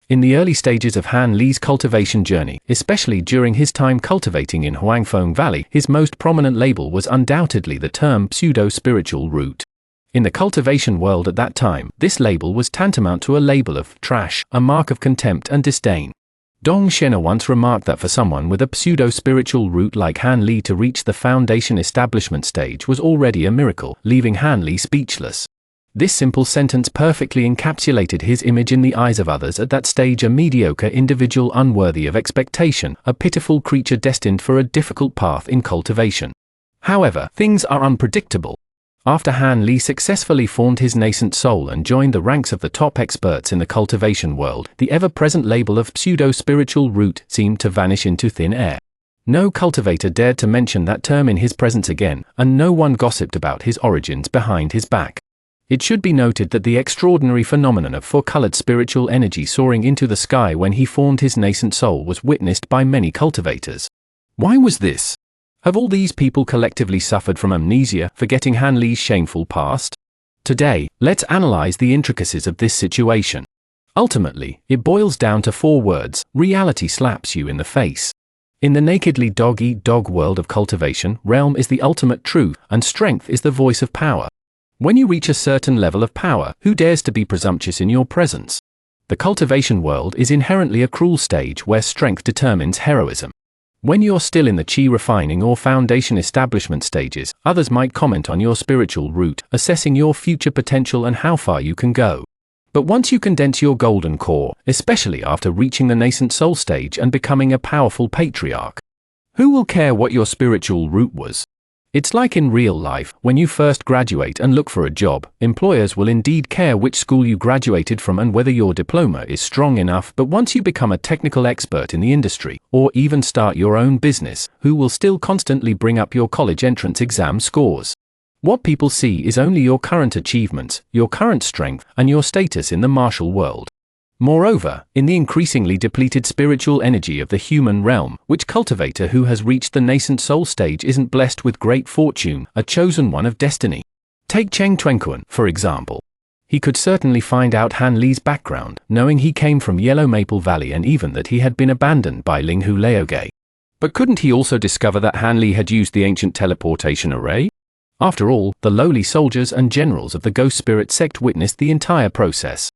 In the early stages of Han Li's cultivation journey, especially during his time cultivating in Huangfeng Valley, his most prominent label was undoubtedly the term pseudo-spiritual root. In the cultivation world at that time, this label was tantamount to a label of trash, a mark of contempt and disdain. Dong Shena once remarked that for someone with a pseudo-spiritual root like Han Li to reach the foundation establishment stage was already a miracle, leaving Han Li speechless. This simple sentence perfectly encapsulated his image in the eyes of others at that stage: a mediocre individual unworthy of expectation, a pitiful creature destined for a difficult path in cultivation. However, things are unpredictable. After Han Li successfully formed his nascent soul and joined the ranks of the top experts in the cultivation world, the ever-present label of pseudo-spiritual root seemed to vanish into thin air. No cultivator dared to mention that term in his presence again, and no one gossiped about his origins behind his back. It should be noted that the extraordinary phenomenon of four-colored spiritual energy soaring into the sky when he formed his nascent soul was witnessed by many cultivators. Why was this? Have all these people collectively suffered from amnesia, forgetting Han Li's shameful past? Today, let's analyze the intricacies of this situation. Ultimately, it boils down to 4 words: reality slaps you in the face. In the nakedly dog-eat-dog world of cultivation, realm is the ultimate truth, and strength is the voice of power. When you reach a certain level of power, who dares to be presumptuous in your presence? The cultivation world is inherently a cruel stage where strength determines heroism. When you're still in the chi refining or foundation establishment stages, others might comment on your spiritual root, assessing your future potential and how far you can go. But once you condense your golden core, especially after reaching the nascent soul stage and becoming a powerful patriarch, who will care what your spiritual root was? It's like in real life: when you first graduate and look for a job, employers will indeed care which school you graduated from and whether your diploma is strong enough. But once you become a technical expert in the industry, or even start your own business, who will still constantly bring up your college entrance exam scores? What people see is only your current achievements, your current strength, and your status in the martial world. Moreover, in the increasingly depleted spiritual energy of the human realm, which cultivator who has reached the nascent soul stage isn't blessed with great fortune, a chosen one of destiny? Take Cheng Tuanquan, for example. He could certainly find out Han Li's background, knowing he came from Yellow Maple Valley and even that he had been abandoned by Linghu Laogai. But couldn't he also discover that Han Li had used the ancient teleportation array? After all, the lowly soldiers and generals of the Ghost Spirit sect witnessed the entire process.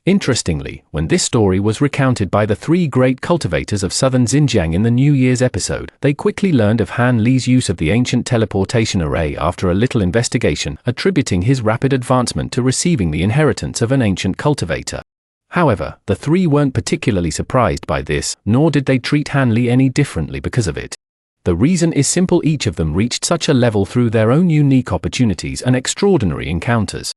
Interestingly, when this story was recounted by the 3 great cultivators of southern Xinjiang in the New Year's episode, they quickly learned of Han Li's use of the ancient teleportation array after a little investigation, attributing his rapid advancement to receiving the inheritance of an ancient cultivator. However, the 3 weren't particularly surprised by this, nor did they treat Han Li any differently because of it. The reason is simple: each of them reached such a level through their own unique opportunities and extraordinary encounters.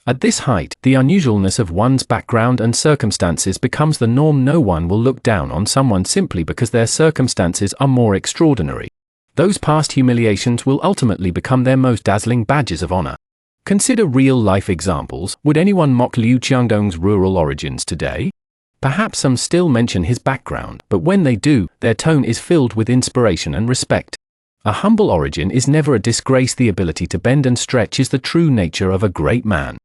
At this height, the unusualness of one's background and circumstances becomes the norm. No one will look down on someone simply because their circumstances are more extraordinary. Those past humiliations will ultimately become their most dazzling badges of honor. Consider real-life examples. Would anyone mock Liu Qiangdong's rural origins today? Perhaps some still mention his background, but when they do, their tone is filled with inspiration and respect. A humble origin is never a disgrace. The ability to bend and stretch is the true nature of a great man.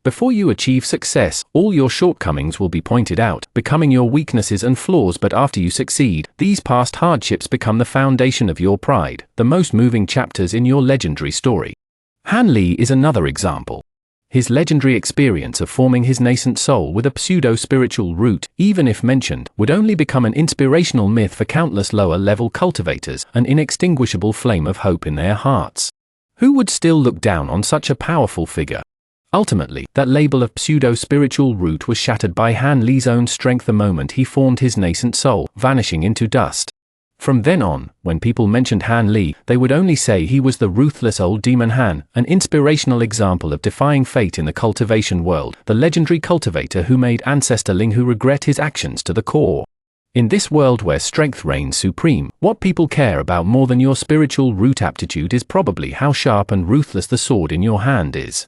Before you achieve success, all your shortcomings will be pointed out, becoming your weaknesses and flaws. But after you succeed, these past hardships become the foundation of your pride, the most moving chapters in your legendary story. Han Li is another example. His legendary experience of forming his nascent soul with a pseudo-spiritual root, even if mentioned, would only become an inspirational myth for countless lower-level cultivators, an inextinguishable flame of hope in their hearts. Who would still look down on such a powerful figure? Ultimately, that label of pseudo-spiritual root was shattered by Han Li's own strength the moment he formed his nascent soul, vanishing into dust. From then on, when people mentioned Han Li, they would only say he was the ruthless old demon Han, an inspirational example of defying fate in the cultivation world, the legendary cultivator who made ancestor Linghu regret his actions to the core. In this world where strength reigns supreme, what people care about more than your spiritual root aptitude is probably how sharp and ruthless the sword in your hand is.